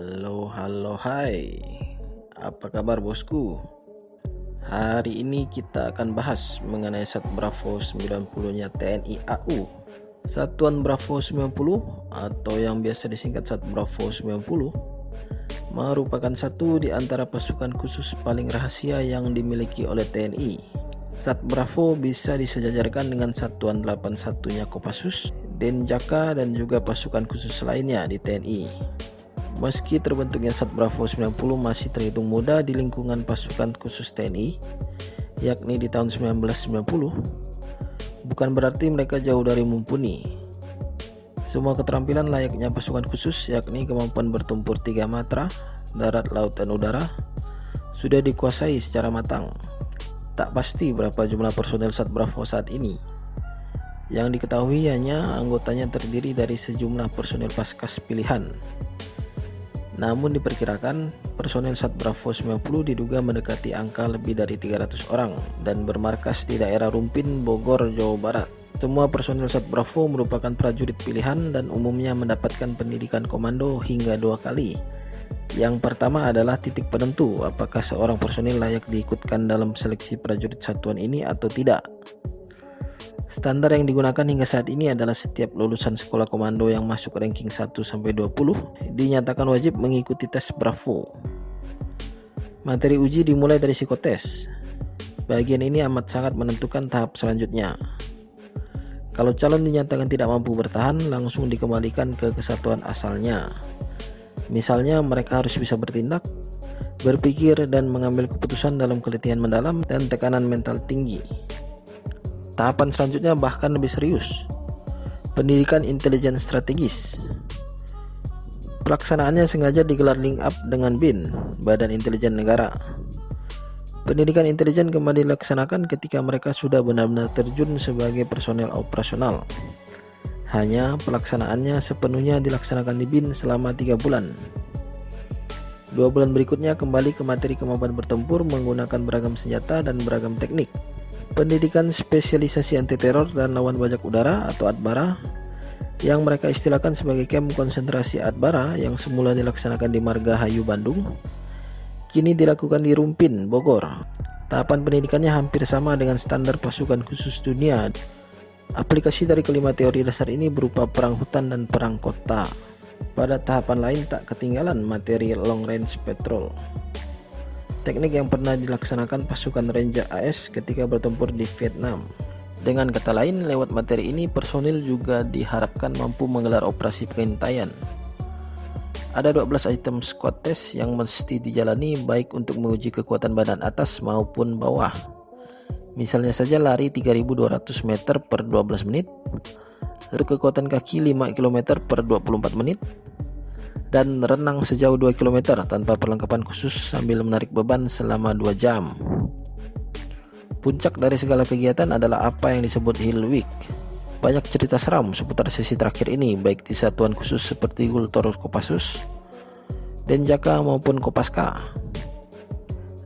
Halo, hai. Apa kabar bosku? Hari ini kita akan bahas mengenai Sat Bravo 90-nya TNI AU. Satuan Bravo 90 atau yang biasa disingkat Sat Bravo 90 merupakan satu di antara pasukan khusus paling rahasia yang dimiliki oleh TNI. Sat Bravo bisa disejajarkan dengan Satuan 81-nya Kopassus, Denjaka dan juga pasukan khusus lainnya di TNI. Meski terbentuknya Sat Bravo 90 masih terhitung muda di lingkungan pasukan khusus TNI, yakni di tahun 1990, bukan berarti mereka jauh dari mumpuni. Semua keterampilan layaknya pasukan khusus, yakni kemampuan bertempur 3 matra, darat, laut, dan udara, sudah dikuasai secara matang. Tak pasti berapa jumlah personel Sat Bravo saat ini. Yang diketahui hanya anggotanya terdiri dari sejumlah personel Paskas pilihan. Namun diperkirakan personel Sat Bravo 90 diduga mendekati angka lebih dari 300 orang dan bermarkas di daerah Rumpin, Bogor, Jawa Barat. Semua personel Sat Bravo merupakan prajurit pilihan dan umumnya mendapatkan pendidikan komando hingga 2 kali. Yang pertama adalah titik penentu apakah seorang personel layak diikutkan dalam seleksi prajurit satuan ini atau tidak. Standar yang digunakan hingga saat ini adalah setiap lulusan sekolah komando yang masuk ranking 1-20 dinyatakan wajib mengikuti tes Bravo. Materi uji dimulai dari psikotes. Bagian ini amat sangat menentukan tahap selanjutnya. Kalau calon dinyatakan tidak mampu bertahan, langsung dikembalikan ke kesatuan asalnya. Misalnya mereka harus bisa bertindak, berpikir dan mengambil keputusan dalam keletihan mendalam dan tekanan mental tinggi. Tahapan selanjutnya bahkan lebih serius, pendidikan intelijen strategis. Pelaksanaannya sengaja digelar link up dengan BIN, Badan Intelijen Negara. Pendidikan intelijen kembali dilaksanakan ketika mereka sudah benar-benar terjun sebagai personel operasional. Hanya pelaksanaannya sepenuhnya dilaksanakan di BIN selama 3 bulan. 2 bulan berikutnya kembali ke materi kemampuan bertempur menggunakan beragam senjata dan beragam teknik. Pendidikan spesialisasi anti teror dan lawan bajak udara atau Adbara yang mereka istilahkan sebagai kamp konsentrasi Adbara yang semula dilaksanakan di Margahayu, Bandung, kini dilakukan di Rumpin, Bogor. Tahapan pendidikannya hampir sama dengan standar pasukan khusus dunia. Aplikasi dari kelima teori dasar ini berupa perang hutan dan perang kota. Pada tahapan lain tak ketinggalan materi long range patrol, teknik yang pernah dilaksanakan pasukan Ranger AS ketika bertempur di Vietnam. Dengan kata lain, lewat materi ini personil juga diharapkan mampu menggelar operasi pengintaian. Ada 12 item squad test yang mesti dijalani baik untuk menguji kekuatan badan atas maupun bawah. Misalnya saja lari 3200 meter per 12 menit, lalu kekuatan kaki 5 km per 24 menit, dan renang sejauh 2 km tanpa perlengkapan khusus sambil menarik beban selama 2 jam. Puncak dari segala kegiatan adalah apa yang disebut Hill Week. Banyak cerita seram seputar sesi terakhir ini baik di satuan khusus seperti Gultor Kopassus, Denjaka maupun Kopaska.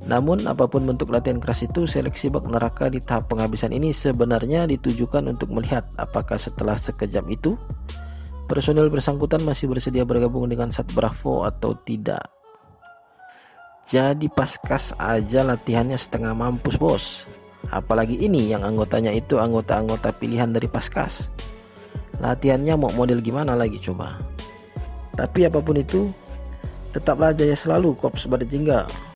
Namun apapun bentuk latihan keras itu, seleksi bak neraka di tahap penghabisan ini sebenarnya ditujukan untuk melihat apakah setelah sekejap itu personel bersangkutan masih bersedia bergabung dengan Sat Bravo atau tidak. Jadi Paskas aja latihannya setengah mampus bos. Apalagi ini yang anggotanya itu anggota-anggota pilihan dari Paskas. Latihannya mau model gimana lagi coba. Tapi apapun itu, tetaplah jaya selalu Korps Badajingga.